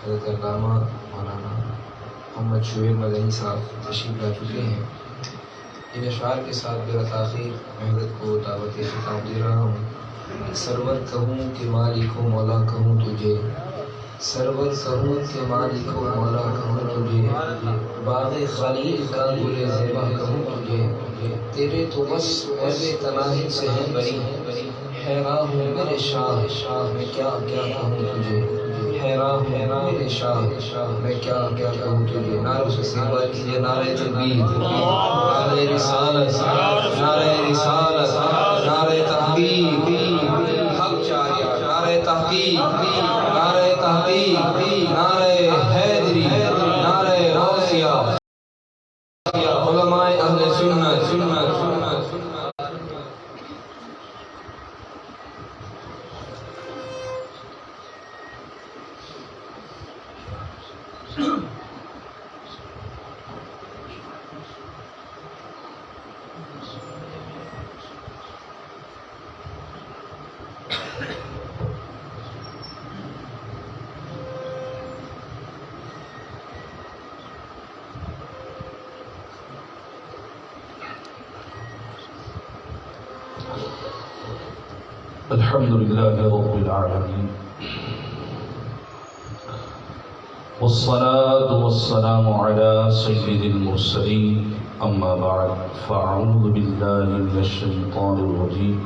حضرت علامہ مولانا محمد شعیب مدنی صاحب تشریف لا چکے ہیں۔ ان اشعار کے ساتھ بلا تاخیر میں حضرت کو دعوت خطاب دے رہا ہوں۔ سرور کہوں کہ مالک و مولا کہوں تجھے، سرور کہوں کہ مالک و مولا کہوں تجھے، باغ خلیل کا گل زیبا کہوں تجھے، تیرے تو بس عیب تناہی سے ہے بری، حیران ہوں میرے شاہ میں کیا کیا کہوں تجھے، حیران ہوں میرے شاہ میں کیا کیا کہوں تجھے۔ نعرہ سے استقبال کیجیے، نعرہ تکبیر، نعرہ رسالت، نعرہ رسالت، نعرہ تحقیق، حق چاہیے، نعرہ تحقیق، نعرہ تحقیق، نعرہ حیدری، نعرہ غوثیہ، علماء اہل سنت۔ الحمد لله رب العالمين، والصلاة والسلام على سيد المرسلين، أما بعد، فأعوذ بالله من الشيطان الرجيم،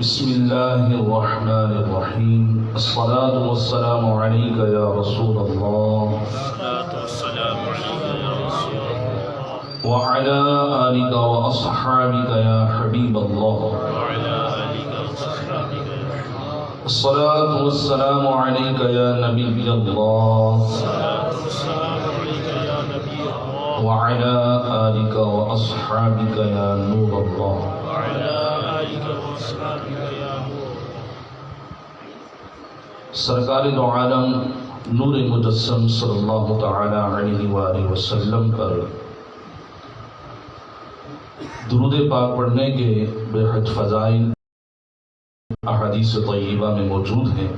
بسم الله الرحمن الرحيم، الصلاة والسلام عليك يا رسول الله، وعلى آلك وأصحابك يا حبيب الله، الصلاة والسلام عليك يا نبي الله، وعلى آلك وأصحابك يا نور الله۔ سرکار دو عالم نور مجسم صلی اللہ تعالی علیہ وآلہ وسلم پر درود پاک پڑھنے کے بے حد فضائل احادیث طیبہ میں موجود ہیں۔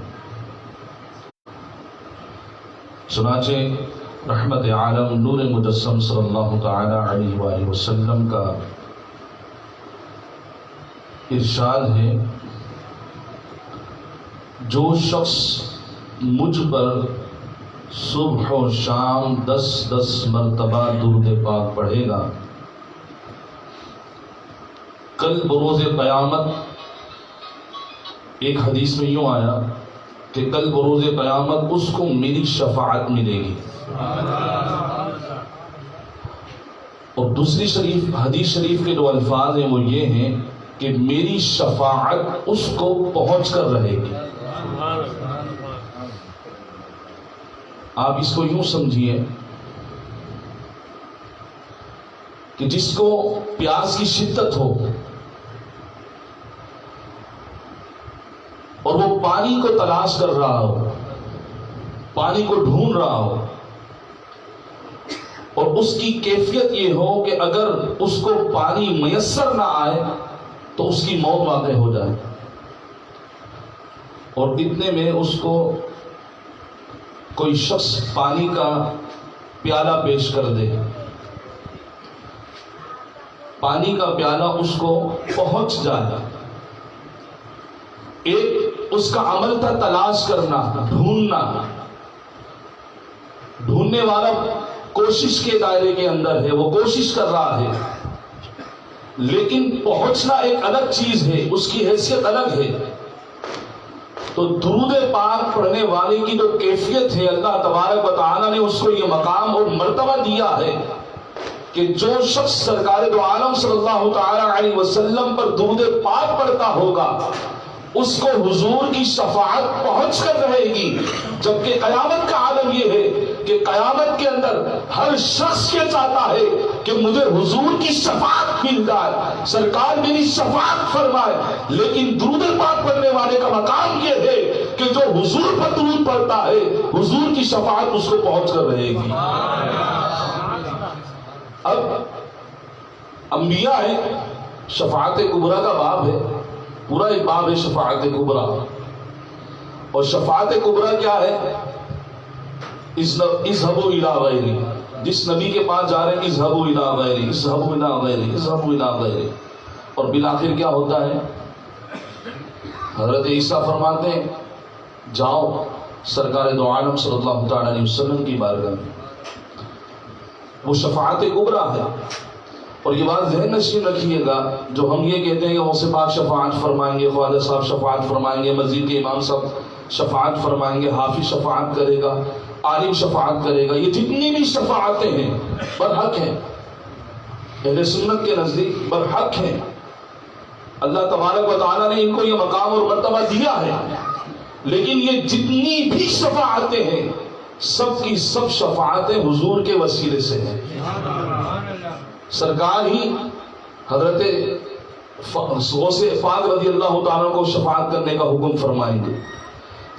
چنانچہ رحمت عالم نور مجسم صلی اللہ تعالی علیہ وآلہ وسلم کا ارشاد ہے، جو شخص مجھ پر صبح و شام 10 مرتبہ درود پاک پڑھے گا، کل بروز قیامت، ایک حدیث میں یوں آیا کہ کل بروز قیامت اس کو میری شفاعت ملے گی، اور دوسری حدیث شریف کے جو الفاظ ہیں وہ یہ ہیں کہ میری شفاعت اس کو پہنچ کر رہے گی۔ آپ اس کو یوں سمجھیے کہ جس کو پیاس کی شدت ہو اور وہ پانی کو تلاش کر رہا ہو، پانی کو ڈھونڈ رہا ہو، اور اس کی کیفیت یہ ہو کہ اگر اس کو پانی میسر نہ آئے تو اس کی موت واقع ہو جائے، اور اتنے میں اس کو کوئی شخص پانی کا پیالہ پیش کر دے، پانی کا پیالہ اس کو پہنچ جائے۔ ایک اس کا عمل تھا تلاش کرنا، ڈھونڈنا، ڈھونڈنے والا کوشش کے دائرے کے اندر ہے، وہ کوشش کر رہا ہے، لیکن پہنچنا ایک الگ چیز ہے، اس کی حیثیت الگ ہے۔ تو درود پاک پڑھنے والے کی جو کیفیت ہے، اللہ تبارک و تعالیٰ نے اس کو یہ مقام اور مرتبہ دیا ہے کہ جو شخص سرکار دو عالم صلی اللہ تعالی علیہ وسلم پر درود پاک پڑھتا ہوگا اس کو حضور کی شفاعت پہنچ کر رہے گی۔ جبکہ قیامت کا عالم یہ ہے کہ قیامت کے اندر ہر شخص یہ چاہتا ہے کہ مجھے حضور کی شفاعت مل جائے، سرکار میری شفاعت فرمائے، لیکن درود پاک پڑھنے والے کا مقام یہ ہے کہ جو حضور پر درود پڑھتا ہے حضور کی شفاعت اس کو پہنچ کر رہے گی۔ اب انبیاء ہے، شفاعت کبریٰ کا باب ہے، پورا ایک باب ہے شفاعت کبریٰ، اور شفاعت کبریٰ کیا ہے؟ اذهبوا الی غیری، جس نبی کے پاس جا رہے ہیں اذهبوا الی غیری، اذهبوا الی غیری، اذهبوا الی غیری، اور بالآخر کیا ہوتا ہے؟ حضرت عیسیٰ فرماتے ہیں جاؤ سرکار دو عالم صلی اللہ تعالی علیہ وسلم کی بارگاہ میں۔ وہ شفاعت کبریٰ ہے۔ اور یہ بات ذہن نشین رکھیے گا، جو ہم یہ کہتے ہیں کہ غوث پاک شفاعت فرمائیں گے، خواجہ صاحب شفاعت فرمائیں گے، مسجد کے امام صاحب شفاعت فرمائیں گے، حافظ شفاعت کرے گا، عالم شفاعت کرے گا، یہ جتنی بھی شفاعتیں ہیں برحق ہیں، اہل سنت کے نزدیک برحق ہیں۔ اللہ تبارک و تعالیٰ نے ان کو یہ مقام اور مرتبہ دیا ہے، لیکن یہ جتنی بھی شفاعتیں ہیں سب کی سب شفاعتیں حضور کے وسیلے سے ہیں۔ سرکار ہی حضرت غوث پاک رضی اللہ تعالیٰ کو شفاعت کرنے کا حکم فرمائیں گے۔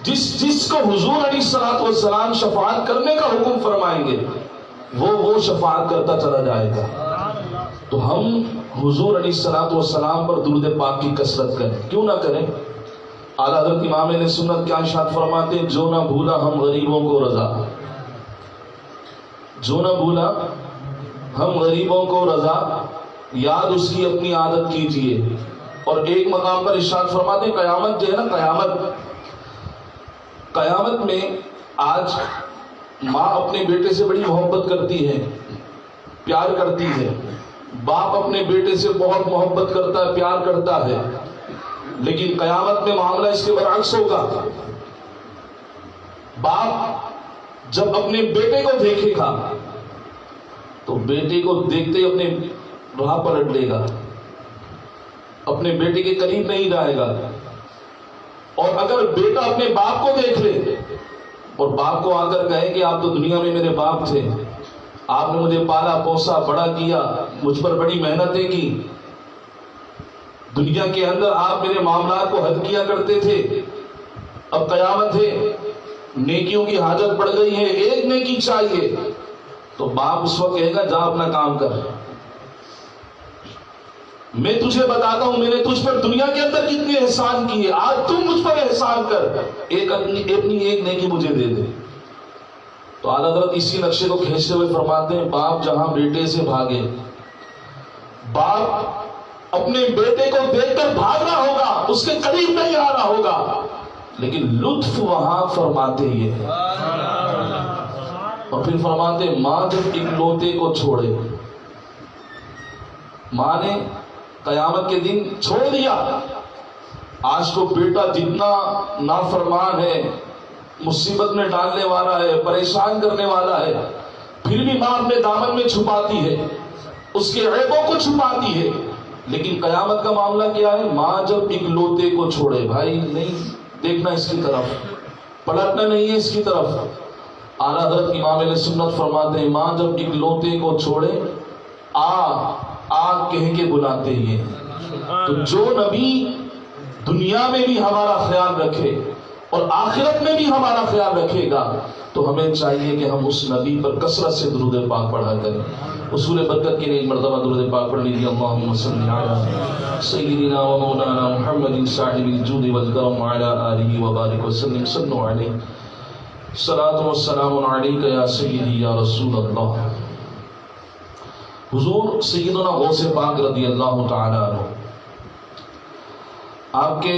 جس کو حضور علیہ السلام شفاعت کرنے کا حکم فرمائیں گے وہ شفاعت کرتا چلا جائے گا۔ تو ہم حضور علیہ السلام پر درود پاک کی کثرت کریں، کیوں نہ کریں؟ اعلیٰ حضرت امام اہل سنت کیا ارشاد فرماتے ہیں، جو نہ بھولا ہم غریبوں کو رضا، جو نہ بھولا ہم غریبوں کو رضا، یاد اس کی اپنی عادت کیجئے۔ اور ایک مقام پر ارشاد فرماتے ہیں قیامت جو ہے نا، قیامت میں آج ماں اپنے بیٹے سے بڑی محبت کرتی ہے، پیار کرتی ہے، باپ اپنے بیٹے سے بہت محبت کرتا ہے، پیار کرتا ہے، لیکن قیامت میں معاملہ اس کے برعکس ہوگا۔ باپ جب اپنے بیٹے کو دیکھے گا تو بیٹے کو دیکھتے ہی اپنے راہ پلٹ لے گا، اپنے بیٹے کے قریب نہیں جائے گا۔ اور اگر بیٹا اپنے باپ کو دیکھ لے اور باپ کو آ کر کہے کہ آپ تو دنیا میں میرے باپ تھے، آپ نے مجھے پالا پوسا بڑا کیا، مجھ پر بڑی محنتیں کی، دنیا کے اندر آپ میرے معاملات کو حل کیا کرتے تھے، اب قیامت ہے، نیکیوں کی حاجت پڑ گئی ہے، ایک نیکی چاہیے، تو باپ اس وقت کہے گا جا اپنا کام کر، میں تجھے بتاتا ہوں میں نے تجھ پر دنیا کے اندر کتنے احسان کیے، آج تم مجھ پر احسان کر، اپنی ایک نیکی مجھے دے دے۔ تو اعلیٰ حضرت اسی نقشے کو کھینچتے ہوئے فرماتے ہیں باپ جہاں بیٹے سے بھاگے، باپ اپنے بیٹے کو دیکھ کر بھاگ رہا ہوگا، اس کے قریب نہیں آ رہا ہوگا، لیکن لطف وہاں فرماتے یہ ہے۔ اور پھر فرماتے ماں جب اکلوتے کو چھوڑے، ماں نے قیامت کے دن چھوڑ دیا، آج تو بیٹا جتنا نافرمان ہے، مصیبت میں ڈالنے والا ہے، پریشان کرنے والا ہے، پھر بھی ماں اپنے دامن میں چھپاتی ہے، اس کے عیبوں کو چھپاتی ہے، لیکن قیامت کا معاملہ کیا ہے؟ ماں جب اکلوتے کو چھوڑے، بھائی نہیں دیکھنا اس کی طرف، پلٹنا نہیں ہے اس کی طرف۔ اعلیٰ حضرت امام اہل سنت فرماتے ہیں ماں جب اکلوتے کو چھوڑے آ کہہ کے بلاتے ہیں۔ تو جو نبی دنیا میں بھی ہمارا خیال رکھے اور آخرت میں بھی ہمارا خیال رکھے گا تو ہمیں چاہیے کہ ہم اس نبی پر کثرت سے درود پاک پڑھا کریں۔ حصول برکت کے لیے ایک مرتبہ درود پاک پڑھ لیجیے۔ اللہم صلی علی سیدنا و مولانا محمد صاحب الجود والکرم وعلی آلہ وبارک وسلم، صلوا علیہ، صلاۃ و سلام علیک یا سیدی یا رسول اللہ۔ حضور سیدنا غوث پاک رضی اللہ تعالی عنہ، آپ کے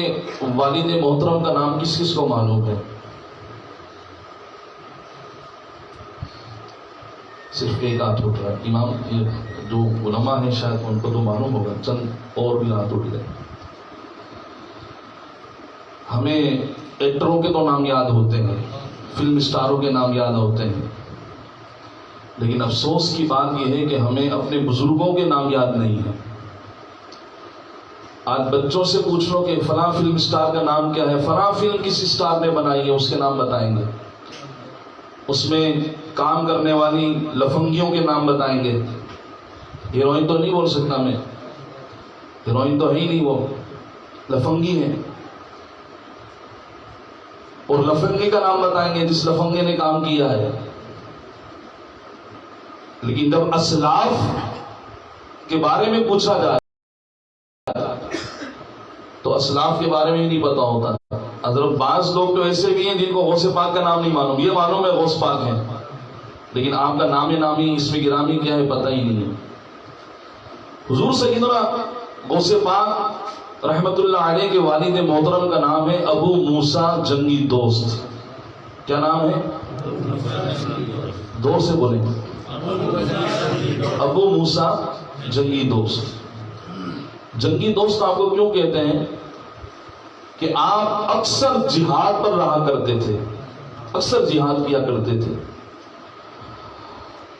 والد محترم کا نام کس کس کو معلوم ہے؟ صرف ایک ہاتھ اٹھ رہا ہے، امام جو علماء ہیں شاید ان کو تو معلوم ہوگا، چند اور بھی ہاتھ اٹھ گئے۔ ہمیں ایکٹروں کے تو نام یاد ہوتے ہیں، فلم اسٹاروں کے نام یاد ہوتے ہیں، لیکن افسوس کی بات یہ ہے کہ ہمیں اپنے بزرگوں کے نام یاد نہیں ہے۔ آج بچوں سے پوچھ لو کہ فلاں فلم اسٹار کا نام کیا ہے، فلاں فلم کس اسٹار نے بنائی ہے، اس کے نام بتائیں گے، اس میں کام کرنے والی لفنگیوں کے نام بتائیں گے۔ ہیروئن تو نہیں بول سکتا میں، ہیروئن تو ہے ہی نہیں، وہ لفنگی ہیں، اور لفنگی کا نام بتائیں گے جس لفنگے نے کام کیا ہے۔ لیکن جب اسلاف کے بارے میں پوچھا جائے تو اسلاف کے بارے میں نہیں پتا ہوتا۔ حضرت بعض لوگ تو ایسے بھی ہیں جن کو غوث پاک کا نام نہیں معلوم، یہ معلوم ہے غوث پاک ہے لیکن آپ کا نام نامی اسم گرامی کیا ہے پتہ ہی نہیں ہے۔ حضور سیدنا غوث پاک رحمت اللہ علیہ کے والد محترم کا نام ہے ابو موسیٰ جنگی دوست۔ کیا نام ہے؟ دور سے بولیں، ابو موسیٰ جنگی دوست۔ جنگی دوست آپ کو کیوں کہتے ہیں؟ کہ آپ اکثر جہاد پر رہا کرتے تھے، اکثر جہاد کیا کرتے تھے،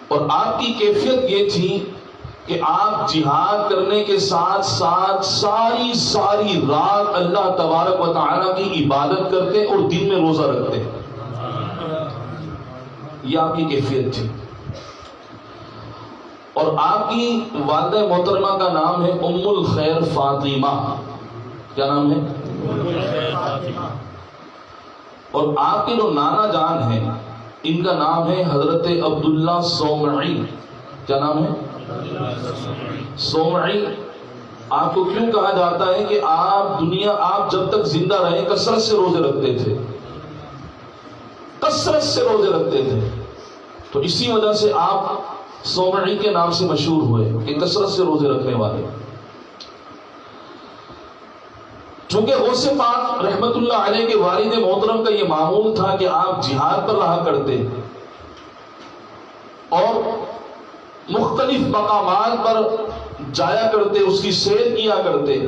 اور آپ کی کیفیت یہ تھی کہ آپ جہاد کرنے کے ساتھ ساتھ ساری رات اللہ تبارک و تعالیٰ کی عبادت کرتے اور دن میں روزہ رکھتے۔ یہ آپ کی کیفیت تھی۔ اور آپ کی والدہ محترمہ کا نام ہے ام الخیر فاطمہ۔ کیا نام ہے؟ اور آپ کے جو نانا جان ہیں ان کا نام ہے حضرت عبداللہ صومعی۔ کیا نام ہے؟ صومعی۔ آپ کو کیوں کہا جاتا ہے کہ آپ جب تک زندہ رہے کثرت سے روزے رکھتے تھے، کثرت سے روزے رکھتے تھے، تو اسی وجہ سے آپ صومعی کے نام سے مشہور ہوئے کہ کثرت سے روزے رکھنے والے۔ چونکہ غوث پاک رحمت اللہ علیہ کے والد محترم کا یہ معمول تھا کہ آپ جہاد پر رہا کرتے اور مختلف مقامات پر جایا کرتے، اس کی سیر کیا کرتے،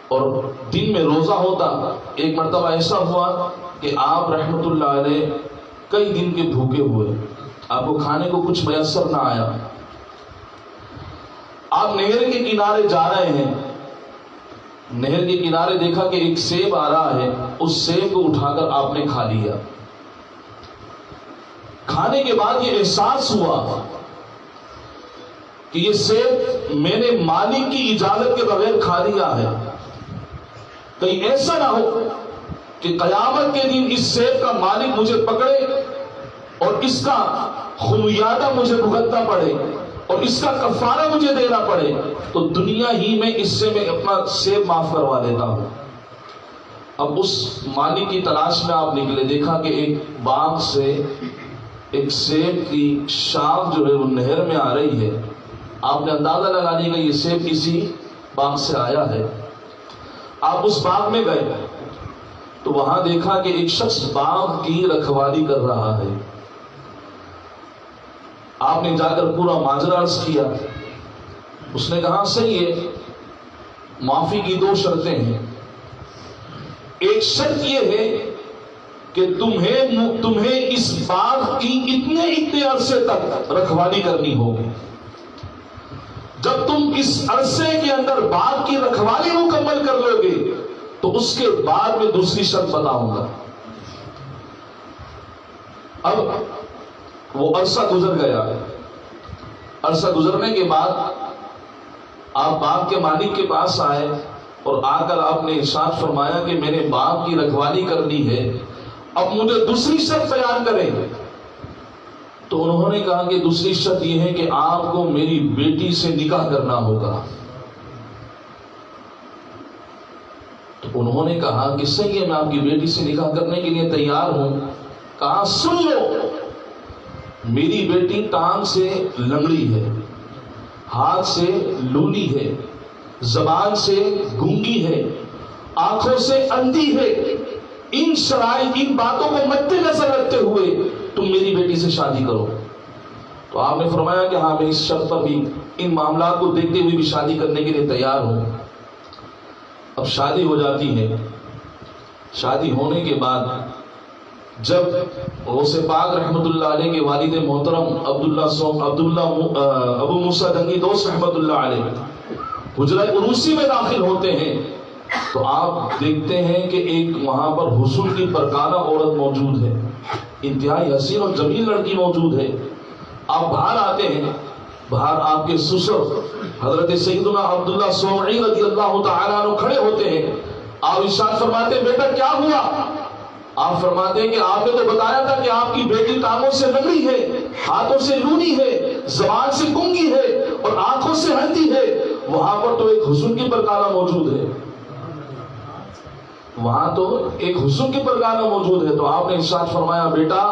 اور دن میں روزہ ہوتا۔ ایک مرتبہ ایسا ہوا کہ آپ رحمت اللہ علیہ کئی دن کے بھوکے ہوئے، آپ کو کھانے کو کچھ میسر نہ آیا۔ آپ نہر کے کنارے جا رہے ہیں، نہر کے کنارے دیکھا کہ ایک سیب آ رہا ہے، اس سیب کو اٹھا کر آپ نے کھا لیا۔ کھانے کے بعد یہ احساس ہوا کہ یہ سیب میں نے مالک کی اجازت کے بغیر کھا لیا ہے، کہیں ایسا نہ ہو کہ قیامت کے دن اس سیب کا مالک مجھے پکڑے اور اس کا خمیادہ مجھے بھگتنا پڑے اور اس کا کفارہ مجھے دینا پڑے، تو دنیا ہی میں اس سے میں اپنا سیب معاف کروا دیتا ہوں۔ اب اس مالک کی تلاش میں آپ نکلے، دیکھا کہ ایک باغ سے ایک سیب کی شاخ جو ہے وہ نہر میں آ رہی ہے۔ آپ نے اندازہ لگا لیا کہ یہ سیب کسی باغ سے آیا ہے۔ آپ اس باغ میں گئے تو وہاں دیکھا کہ ایک شخص باغ کی رکھوالی کر رہا ہے۔ آپ نے جا کر پورا ماجرا عرض کیا۔ اس نے کہا صحیح ہے، معافی کی دو شرطیں ہیں۔ ایک شرط یہ ہے کہ تمہیں اس باغ کی اتنے عرصے تک رکھوالی کرنی ہوگی۔ جب تم اس عرصے کے اندر باغ کی رکھوالی مکمل کر لو گے تو اس کے بعد میں دوسری شرط بتاؤں گا۔ اب وہ عرصہ گزر گیا۔ عرصہ گزرنے کے بعد آپ باغ کے مالک کے پاس آئے اور آ کر آپ نے ارشاد فرمایا کہ میں نے باغ کی رکھوالی کرنی ہے، اب مجھے دوسری شرط بیان کریں۔ تو انہوں نے کہا کہ دوسری شرط یہ ہے کہ آپ کو میری بیٹی سے نکاح کرنا ہوگا۔ تو انہوں نے کہا کہ صحیح ہے، میں آپ کی بیٹی سے نکاح کرنے کے لیے تیار ہوں۔ کہا سن لو، میری بیٹی ٹانگ سے لنگڑی ہے، ہاتھ سے لولی ہے، زبان سے گونگی ہے، آنکھوں سے اندھی ہے۔ ان شرائط، ان باتوں کو مد نظر رکھتے ہوئے تم میری بیٹی سے شادی کرو۔ تو آپ نے فرمایا کہ ہاں میں اس شرط پر بھی، ان معاملات کو دیکھتے ہوئے بھی شادی کرنے کے لیے تیار ہوں۔ اب شادی ہو جاتی ہے۔ شادی ہونے کے بعد جب غوث پاک رحمت اللہ علیہ کے والد محترم ابو موسیٰ جنگی دوست رحمت اللہ علیہ حجرہ عروسی میں داخل ہوتے ہیں تو آپ دیکھتے ہیں کہ ایک وہاں پر حسن کی پرکانہ عورت موجود ہے، انتہائی حسین اور جمیل لڑکی موجود ہے۔ آپ باہر آتے ہیں، باہر آپ کے سسر حضرت سیدنا عبداللہ صومعی رضی اللہ تعالیٰ عنہ کھڑے ہوتے ہیں۔ آپ ارشاد فرماتے ہیں بیٹا کیا ہوا؟ آپ فرماتے ہیں کہ آپ نے تو بتایا تھا کہ آپ کی بیٹی ٹانگوں سے لنگڑی ہے، ہاتھوں سے لونی ہے، زبان سے گونگی ہے اور آنکھوں سے اندھی ہے، وہاں پر تو ایک حسن کی پرکانہ موجود ہے۔ وہاں تو ایک حسن کی پرگانہ موجود ہے. تو آپ نے ارشاد فرمایا بیٹا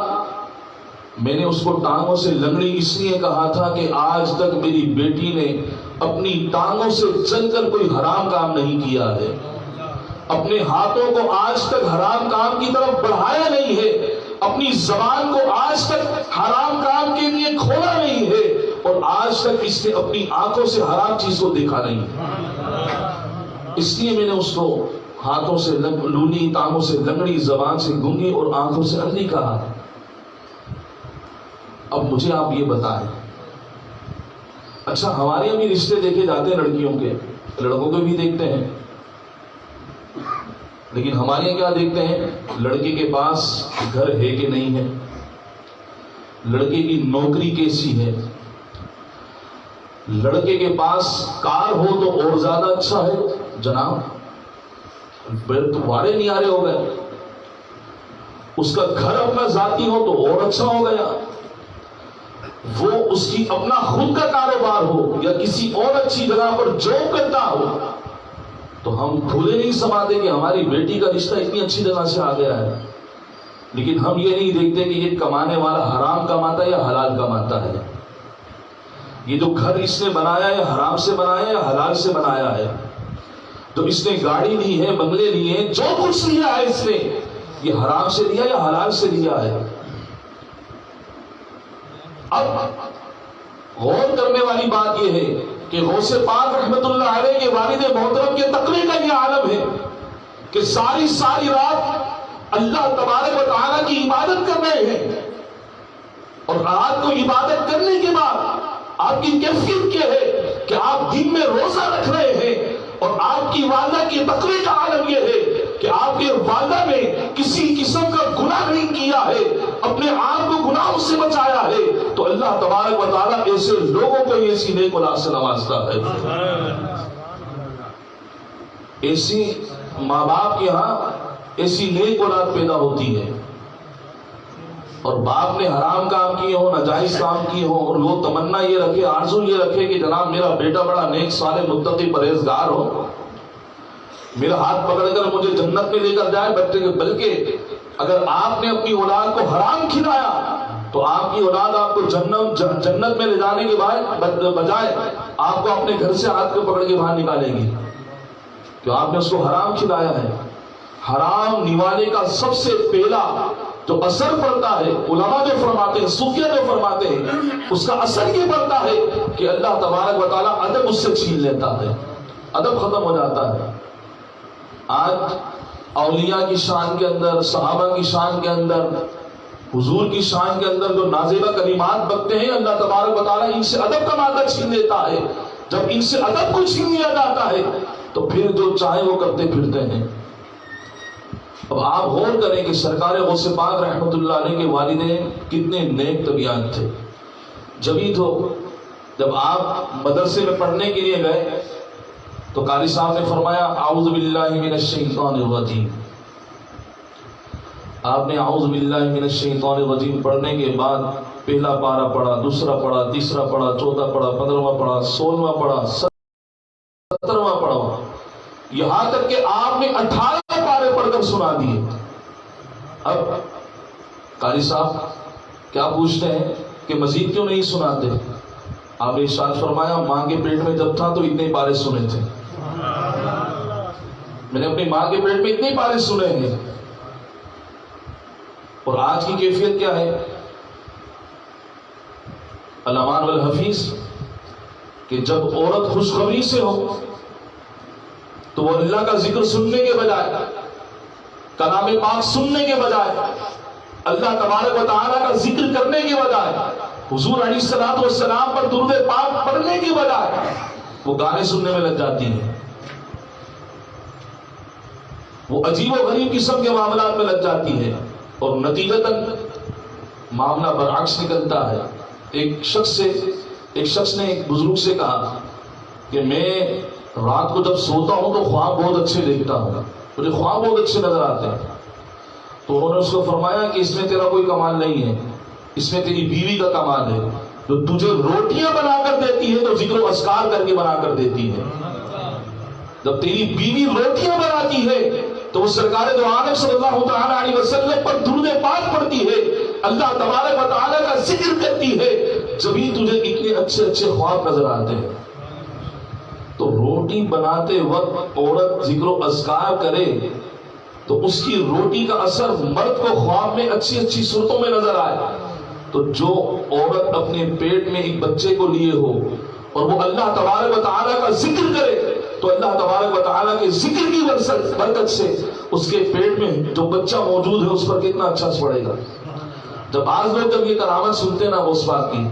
میں نے اس کو ٹانگوں سے لنگڑی اس لیے کہا تھا کہ آج تک میری بیٹی نے اپنی ٹانگوں سے چل کر کوئی حرام کام نہیں کیا ہے, اپنے ہاتھوں کو آج تک حرام کام کی طرف بڑھایا نہیں ہے, اپنی زبان کو آج تک حرام کام کے لیے کھولا نہیں ہے, اور آج تک اس نے اپنی آنکھوں سے حرام چیز کو دیکھا نہیں. اس لیے میں نے اس کو ہاتھوں سے لونی, ٹانگوں سے لنگڑی, زبان سے گنگی اور آنکھوں سے اندھی کہا. اب مجھے آپ یہ بتائیں, اچھا ہمارے یہاں بھی رشتے دیکھے جاتے ہیں لڑکیوں کے, لڑکوں کے بھی دیکھتے ہیں, لیکن ہمارے یہاں کیا دیکھتے ہیں, لڑکے کے پاس گھر ہے کہ نہیں ہے, لڑکے کی نوکری کیسی ہے, لڑکے کے پاس کار ہو تو اور زیادہ اچھا ہے. جناب تمہارے نیارے ہو گئے, اس کا گھر اپنا ذاتی ہو تو اور اچھا ہو گیا, وہ اس کی اپنا خود کا کاروبار ہو یا کسی اور اچھی جگہ پر جاب کرتا ہو, تو ہم بھولے نہیں سماتے کہ ہماری بیٹی کا رشتہ اتنی اچھی جگہ سے آ گیا ہے. لیکن ہم یہ نہیں دیکھتے کہ یہ کمانے والا حرام کماتا ہے یا حلال کماتا ہے, یہ جو گھر اس نے بنایا ہے حرام سے بنایا ہے یا حلال سے بنایا ہے, تو اس نے گاڑی لی ہے, بنگلے لیے ہیں, جو کچھ لیا ہے اس نے یہ حرام سے لیا یا حلال سے لیا ہے. اب غور کرنے والی بات یہ ہے کہ غوث پاک رحمت اللہ علیہ کے والد محترم کے تقوی کا یہ عالم ہے کہ ساری رات اللہ تبارک و تعالیٰ کی عبادت کر رہے ہیں, اور رات کو عبادت کرنے کے بعد آپ کی کیفیت کیا ہے کہ آپ دن میں روزہ رکھ رہے ہیں, اور آپ کی والدہ کی تقوی کا عالم یہ ہے کہ آپ کے والدہ نے کسی قسم کا گناہ نہیں کیا ہے, اپنے آپ کو گناہوں سے بچایا ہے. تو اللہ تبارک و تعالیٰ ایسے لوگوں کو ایسی نیک اولاد سے نوازتا ہے. ایسی ماں باپ کے ہاں ایسی نیک اولاد پیدا ہوتی ہے, اور باپ نے حرام کام کیے ہو, ناجائز کام کیے ہو, اور وہ تمنا یہ رکھے, آرزو یہ رکھے کہ جناب میرا بیٹا بڑا نیک صالح متقی پرہیزگار ہو, میرا ہاتھ پکڑ کر مجھے جنت میں لے کر جائے. بلکہ اگر آپ نے اپنی اولاد کو حرام کھلایا تو آپ کی اولاد آپ کو جنت میں لے جانے کے بجائے آپ کو اپنے گھر سے ہاتھ کو پکڑ کے باہر نکالے گی, کہ آپ نے اس کو حرام کھلایا ہے. حرام نوانے کا سب سے پہلا جو اثر پڑتا ہے, علماء جو فرماتے ہیں, صوفیہ جو فرماتے ہیں, اس کا اثر یہ پڑتا ہے کہ اللہ تبارک و تعالیٰ ادب اس سے چھین لیتا ہے, ادب ختم ہو جاتا ہے. آج اولیاء کی شان کے اندر, صحابہ کی شان کے اندر, حضور کی شان کے اندر جو نازیبہ کلمات بکتے ہیں, اللہ تبارک و تعالیٰ ان سے ادب کا مادہ چھین لیتا ہے. جب ان سے ادب کو چھین لیا جاتا ہے تو پھر جو چاہے وہ کرتے پھرتے ہیں. اب آپ غور کریں کہ سرکار غوث پاک رحمت اللہ علیہ کے والدین کتنے نیک طبیعت تھے. جبھی تو جب آپ مدرسے میں پڑھنے کے لیے گئے تو قاری صاحب نے فرمایا اعوذ باللہ من الشیطان الرجیم. آپ نے اعوذ باللہ من الشیطان الرجیم پڑھنے کے بعد پہلا پارہ پڑھا, دوسرا پڑھا, تیسرا پڑھا, چوتھا پڑھا, 15واں پڑھا, 16واں پڑھا, 17واں پڑھا, یہاں تک کہ آپ نے 18 پارے پڑھ کر سنا دیے. اب قاری صاحب کیا پوچھتے ہیں کہ مزید کیوں نہیں سناتے؟ آپ نے ارشاد فرمایا ماں کے پیٹ میں جب تھا تو اتنے پارے سنے تھے, میں نے اپنی ماں کے پیٹ میں اتنے پارے سنے ہیں. اور آج کی کیفیت کیا ہے؟ الامان والحفیظ کہ جب عورت خوشخبری سے ہو تو وہ اللہ کا ذکر سننے کے بجائے, کلام پاک سننے کے بجائے, اللہ تبارک و تعالیٰ کا ذکر کرنے کے بجائے, حضور علیہ الصلوۃ والسلام پر درود پاک پڑھنے کے بجائے وہ گانے سننے میں لگ جاتی ہے, وہ عجیب و غریب قسم کے معاملات میں لگ جاتی ہے, اور نتیجتاً معاملہ برعکس نکلتا ہے. ایک شخص نے ایک بزرگ سے کہا کہ میں رات کو جب سوتا ہوں تو خواب بہت اچھے دیکھتا ہوں, مجھے خواب بہت اچھے نظر آتے ہیں. تو انہوں نے اس کو فرمایا کہ اس میں تیرا کوئی کمال نہیں ہے, اس میں تیری بیوی کا کمال ہے, جو تجھے روٹیاں بنا کر دیتی ہے تو ذکر و اذکار کر کے بنا کر دیتی ہے. جب تیری بیوی روٹیاں بناتی ہے تو وہ سرکار دو عالم صلی اللہ تعالی علیہ وسلم پر درود پاک پڑھتی ہے، اللہ تبارک و تعالیٰ کا ذکر کرتی ہے، جبھی تجھے اتنے اچھے اچھے خواب نظر آتے ہیں۔ تو روٹی بناتے وقت عورت ذکر و اذکار کرے تو اس کی روٹی کا اثر مرد کو خواب میں اچھی اچھی صورتوں میں نظر آئے۔ تو جو عورت اپنے پیٹ میں ایک بچے کو لیے ہو اور وہ اللہ تبارک و تعالیٰ کا ذکر کرے تو اللہ تبارک و تعالیٰ کے ذکر کی برکت سے اس کے پیٹ میں جو بچہ موجود ہے اس پر کتنا اچھا اثر پڑے گا۔ جب بعض لوگ جب یہ کرامت سنتے ہیں نا اس بات کی،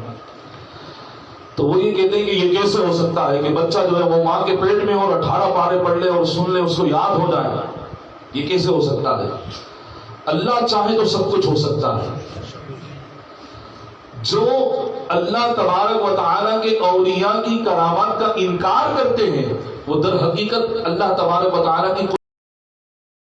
تو وہ یہ کہتے ہیں کہ یہ کیسے ہو سکتا ہے کہ بچہ جو ہے وہ ماں کے پیٹ میں اور 18 پارے پڑھ لے اور سن لے، اس کو یاد ہو جائے، یہ کیسے ہو سکتا ہے؟ اللہ چاہے تو سب کچھ ہو سکتا ہے۔ جو اللہ تبارک و تعالیٰ کے اولیاء کی کرامات کا انکار کرتے ہیں وہ در حقیقت اللہ تبارک و تعالیٰ کی